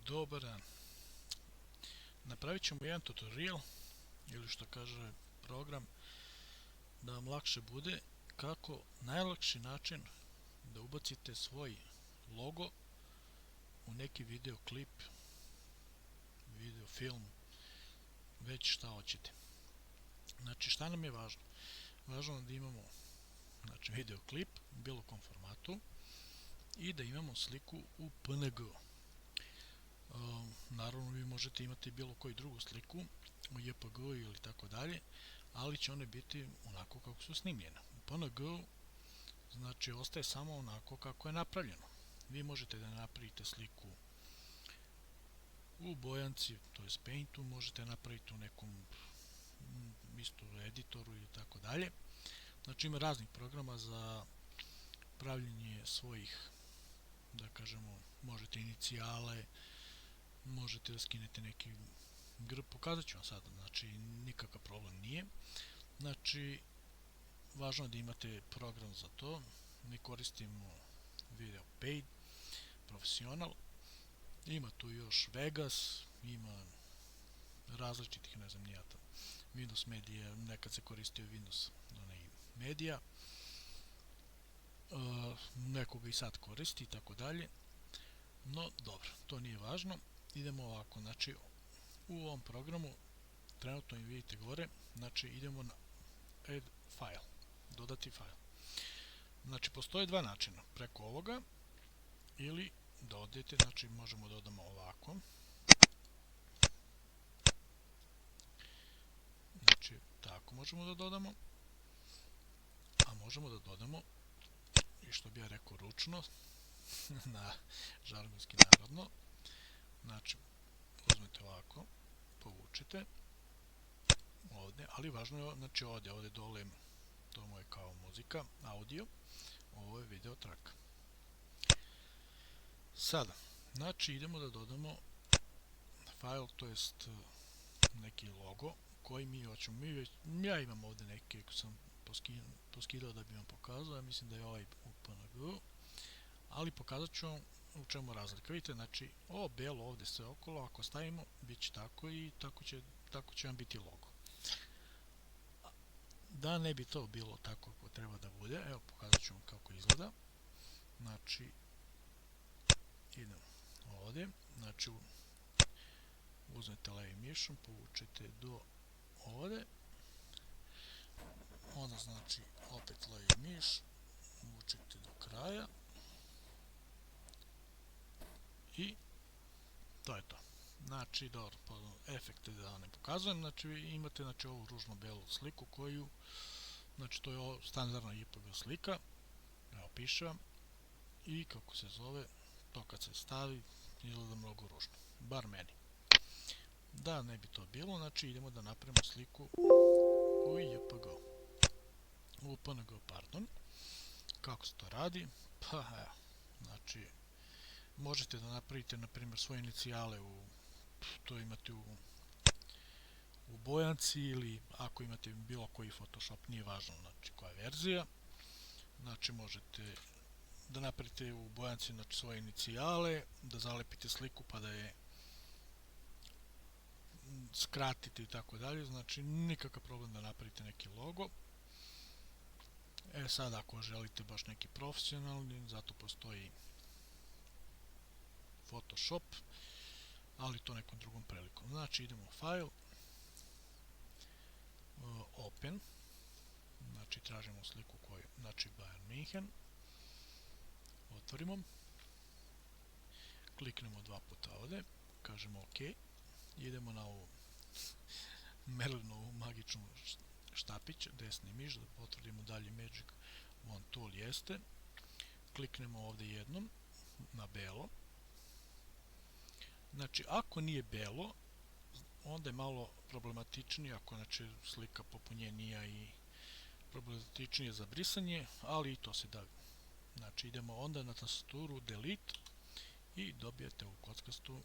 Dobar dan. Napravit ćemo jedan tutorial ili što kaže program da vam lakše bude kako najlakši način da ubacite svoj logo u neki video klip, video film, već šta hoćete. Znači šta nam je važno? Važno je da imamo video klip u bilo kom formatu i da imamo sliku u PNG. Naravno vi možete imati bilo koju drugu sliku u JPG ili tako dalje, ali će one biti onako kako su snimljene. U PNG znači ostaje samo onako kako je napravljeno. Vi možete da napravite sliku u bojanci, to je Paintu, možete napraviti u nekom isto editoru ili tako dalje. Znači ima raznih programa za pravljenje svojih, da kažemo, možete inicijale, možete da skinete neki grb, pokazat ću vam sada, znači nikakav problem nije. Znači važno je da imate program za to. Mi koristimo Video Paint Professional, ima tu još Vegas, ima različitih, ne znam nijata, Windows Media, nekad se koristio Windows Media, nekoga i sad koristi i tako dalje, no dobro, to nije važno. Idemo ovako, znači u ovom programu trenutno im vidite gore, znači idemo na add file, dodati file. Znači postoje dva načina, preko ovoga ili da odete, znači možemo da dodamo ovako, znači tako možemo da dodamo, a možemo da dodamo i što bi ja rekao ručno, na žargonski narodno, znači uzmete ovako, povučete ovde, ali važno je, znači ovde dole, to mu je kao muzika, audio, ovo je video track. Sada, znači idemo da dodamo file, to jest neki logo koji mi hoćemo. Ja imam ovde neke koje sam poskidao da bi vam pokazao, ja mislim da je ovaj u PNG, ali pokazat ću vam u čemu razlika. Vidite, znači ovo belo ovde sve okolo, ako stavimo, bit će tako i tako će vam biti logo. Da ne bi to bilo tako kako treba da bude, evo pokazat ću vam kako izgleda. Znači idemo ovde, znači uzmete levim mišom, povučete do ovde, onda znači opet levi miš, vučete do kraja i to je to. Znači dobro, efekte da ne pokazujem, znači vi imate ovu ružno belu sliku koju, znači to je standardna JPG slika, evo piše vam, i kako se zove, to kad se stavi izgleda mnogo ružno, bar meni. Da ne bi to bilo, znači idemo da napravimo sliku u JPG, u PNG, pardon. Kako se to radi? Pa evo, znači možete da napravite na primjer svoje inicijale, to imate u bojanci, ili ako imate bilo koji Photoshop, nije važno znači koja je verzija, znači možete da napravite u bojanci znači svoje inicijale, da zalepite sliku pa da je skratite i tako dalje, znači nikakav problem da napravite neki logo. Sad ako želite baš neki profesionalni, zato postoji Photoshop, ali to nekom drugom prilikom. Znači idemo u file, open, znači tražimo sliku koju, znači Bayern München, otvorimo, kliknemo dva puta ovde, kažemo OK, idemo na ovu Merlinovu magičnu štapić, desni miš, da potvrdimo dalje Magic Wand Tool jeste, kliknemo ovde jednom na belo. Znači ako nije belo, onda je malo problematičnije, ako znači slika popunjenija i problematičnije za brisanje, ali i to se da. Znači idemo onda na tastaturu delete i dobijete ovu kockastu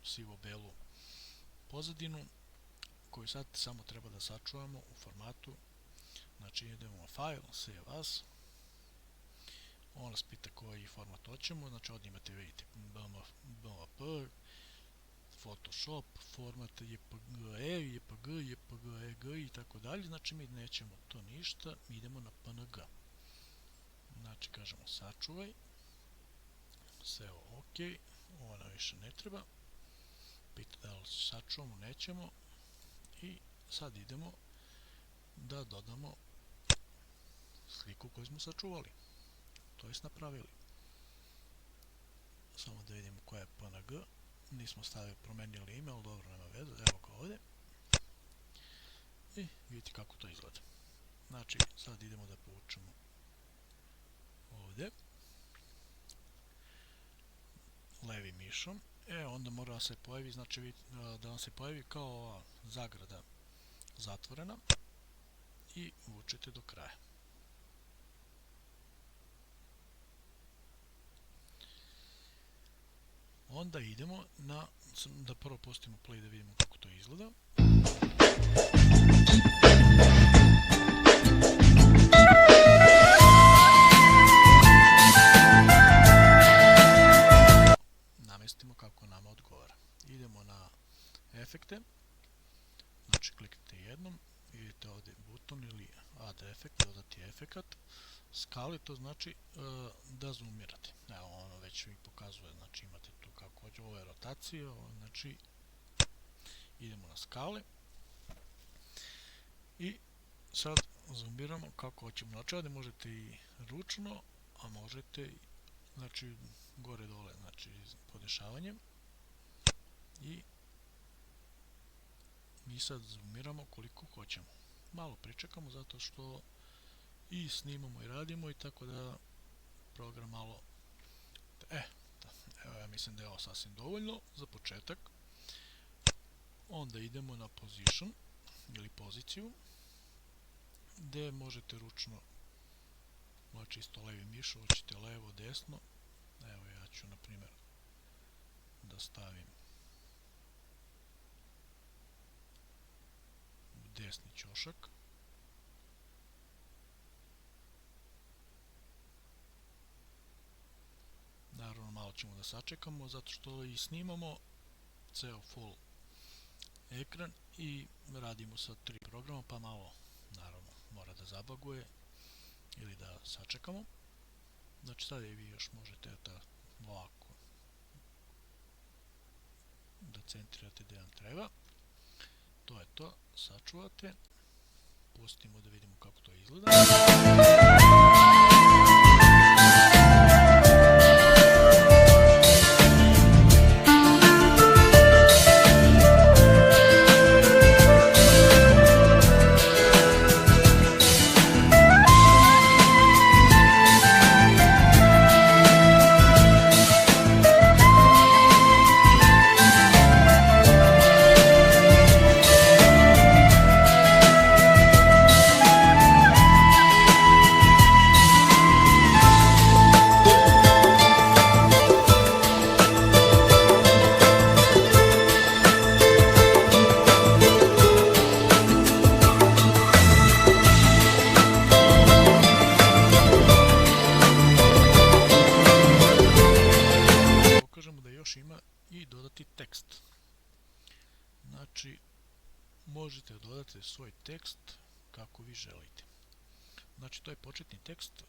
sivo-belu pozadinu koju sad samo treba da sačuvamo u formatu. Znači idemo na file, save as, On nas pita koji format hoćemo, znači ovdje imate, vidite, BMP, Photoshop, format JPG-E, JPG, JPG-EG i tako dalje, znači mi nećemo to ništa, mi idemo na PNG. Znači kažemo sačuvaj, sve ovo ok, ovo nam više ne treba, pita da li sačuvamo, nećemo i sad idemo da dodamo sliku koju smo sačuvali, to jest napravili. Samo da vidimo koja je PNG, nismo promenili ime, ali dobro, nema veze, evo ga ovdje. I vidite kako to izgleda. Znači, sad idemo da povučemo ovdje levi mišom, onda mora da se pojavi, znači da vam se pojavi kao ova zagrada zatvorena i vučete do kraja. Onda idemo da prvo pustimo play da vidimo kako to izgleda. Namestimo kako nama odgovara. Idemo na efekte, znači kliknite jednom, vidite ovdje buton ili add efekt, dodati efekat. Skali, to znači da zoomirate. Evo, ono već mi pokazuje, znači imate tu kako hoće, ovo je rotacija, znači idemo na skale i sad zoomiramo kako hoćemo. Znači ovdje možete i ručno, a možete i, znači gore dole, znači podešavanjem i mi sad zoomiramo koliko hoćemo. Malo pričekamo zato što i snimamo i radimo i tako da program malo evo, ja mislim da je ovo sasvim dovoljno za početak. Onda idemo na position ili poziciju gdje možete ručno, znači isto levi miš, hoćete levo, desno. Evo ja ću na primjer da stavim desni ćošak. Naravno malo ćemo da sačekamo zato što i snimamo ceo full ekran i radimo sa 3 programa, pa malo naravno mora da zabaguje ili da sačekamo. Znači sad i vi još možete da ovako da centrirate gdje vam treba. To je to, sačuvate, pustimo da vidimo kako to izgleda. Ima i dodati tekst. Znači možete dodati svoj tekst kako vi želite. Znači to je početni tekst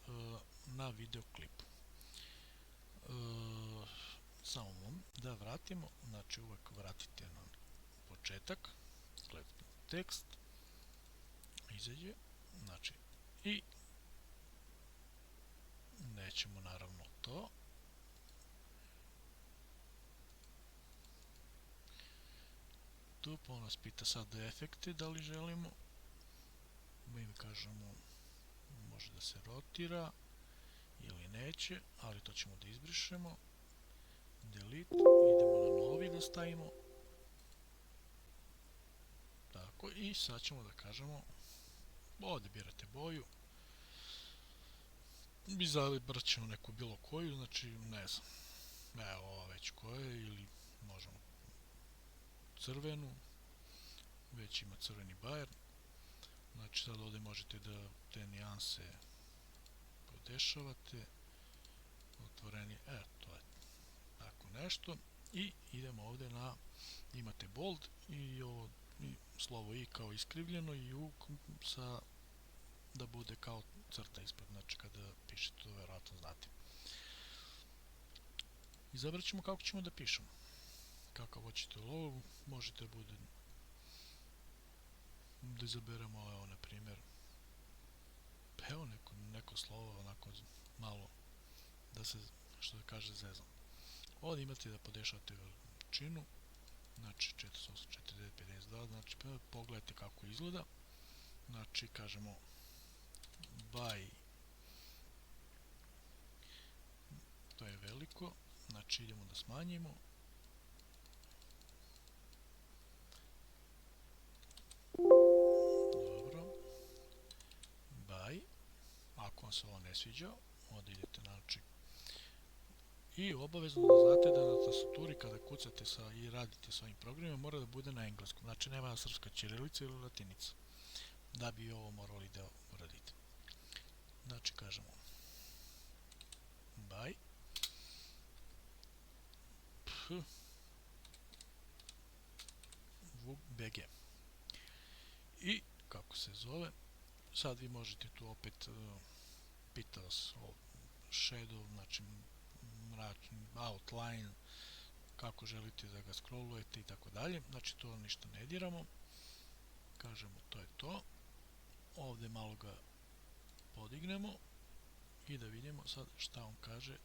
na videoklipu. Samo da vratimo, znači uvek vratite na početak, tekst, izađe, znači i nećemo naravno to. Tu pa nas pita sad efekte da li želimo, mi kažemo može da se rotira ili neće, ali to ćemo da izbrišemo, delete, idemo na novi da stavimo, tako i sad ćemo da kažemo, ovdje birate boju, izabrat ćemo neku bilo koju, znači ne znam, evo ova već koja ili možemo crvenu, već ima crveni bajer, znači sad ovdje možete da te nijanse podešavate, otvorenije, to je tako nešto. I idemo ovde na, imate bold i ovo slovo i kao iskrivljeno i u sa da bude kao crta ispred, znači kada pišete to verovatno znate. Izabrat ćemo kako ćemo da pišemo. Kakav hoćete logo, možete da bude da izaberemo, evo na primjer, evo neko slovo onako malo da se, što da kaže, zezam. Ovdje imate da podešavate veličinu, znači 48, 49, 52, znači pogledajte kako izgleda. Znači kažemo by, to je veliko, znači idemo da smanjimo. Dobro. By, ako vam se ovo ne sviđa, onda idete znači i obavezno da znate da na tastaturi kada kucate i radite sa ovim programima mora da bude na engleskom, znači nema srpska ćirilica ili latinica, da bi ovo morali da uradite. Znači kažemo by bg i kako se zove, sad vi možete tu opet pita vas o shadow, znači mračni outline, kako želite da ga scrollujete i tako dalje, znači to ništa ne diramo, kažemo to je to, ovde malo ga podignemo i da vidimo sad šta on kaže